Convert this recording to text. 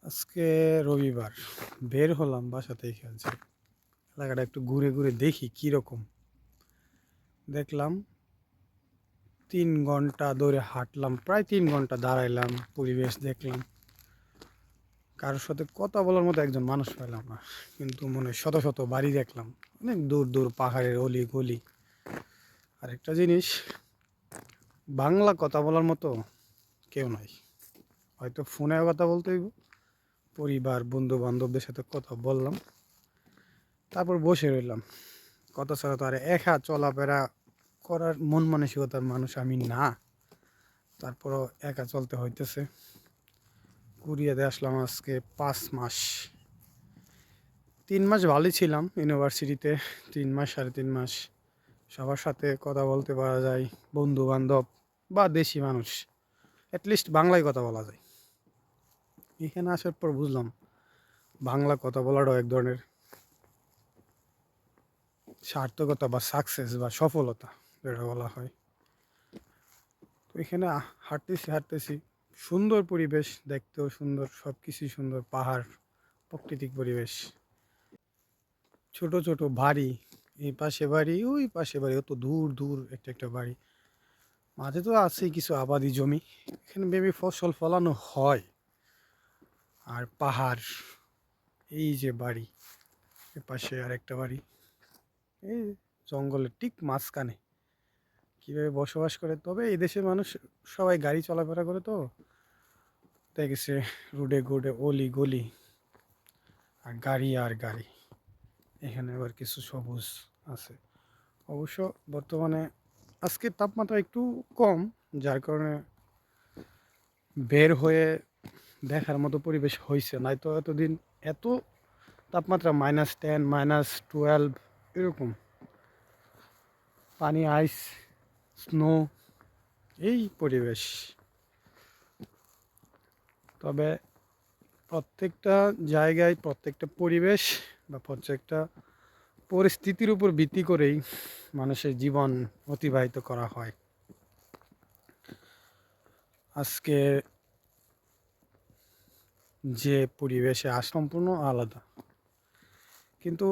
আজকে রবিবার বের হলাম বাসা থেকে যে এলাকাটা একটু ঘুরে ঘুরে দেখি কি রকম। দেখলাম 3 ঘন্টা ধরে হাঁটলাম, প্রায় 3 ঘন্টা দাঁড়াইলাম, পরিবেশ দেখলাম। কারোর সাথে কথা বলার মতো একজন মানুষ পেলাম না, কিন্তু মনে হয় শত শত বাড়ি দেখলাম, অনেক দূর দূর পাহাড়ের অলি গলি। আরেকটা জিনিস, বাংলা কথা বলার মতো কেউ নাই। হয়তো ফোনে কথা বলতে হইব, পরিবার বন্ধু বান্ধবদের সাথে কথা বললাম, তারপর বসে রইলাম। কথা ছাড়া তো আর একা চলাফেরা করার মন মানসিকতার মানুষ আমি না। তারপরও একা চলতে হইতেছে। কুরিয়াতে আসলাম আজকে 5 মাস। 3 মাস ভালোই ছিলাম ইউনিভার্সিটিতে। 3 মাস 3.5 মাস সবার সাথে কথা বলতে পারা যায়, বন্ধু বান্ধব বা দেশি মানুষ, অ্যাটলিস্ট বাংলায় কথা বলা যায়। এখানে আসার পর বুঝলাম বাংলা কথা বলাটাও এক ধরনের সার্থকতা বা সাকসেস বা সফলতা যেটা বলা হয়। তো এখানে হাঁটতেছি হাঁটতেছি, সুন্দর পরিবেশ, দেখতেও সুন্দর, সব কিছুই সুন্দর, পাহাড়, প্রাকৃতিক পরিবেশ, ছোট ছোট বাড়ি, এই পাশে বাড়ি ওই পাশে বাড়ি, অত দূর দূর একটা একটা বাড়ি। মাঝে তো আছেই কিছু আবাদি জমি, এখানে বেবি ফসল ফলানো হয়। আর পাহাড়, এই যে বাড়ি, এ পাশে আর একটা বাড়ি, এই জঙ্গলের ঠিক মাঝখানে কীভাবে বসবাস করে। তবে এই দেশের মানুষ সবাই গাড়ি চলাফেরা করে, তো দেখেছে রোডে গোডে অলি গলি আর গাড়ি আর গাড়ি। এখানে আবার কিছু সবুজ আছে। অবশ্য বর্তমানে আজকে তাপমাত্রা একটু কম, যার কারণে বের হয়ে দেখার মতো পরিবেশ হয়েছে। নয়তো এতদিন এত তাপমাত্রা -10 -12 এরকম, পানি, আইস, স্নো, এই পরিবেশ। তবে প্রত্যেকটা জায়গায়, প্রত্যেকটা পরিবেশ বা প্রত্যেকটা পরিস্থিতির উপর ভিত্তি করেই মানুষের জীবন অতিবাহিত করা হয়। আজকে যে পরিবেশে সম্পূর্ণ আলাদা, কিন্তু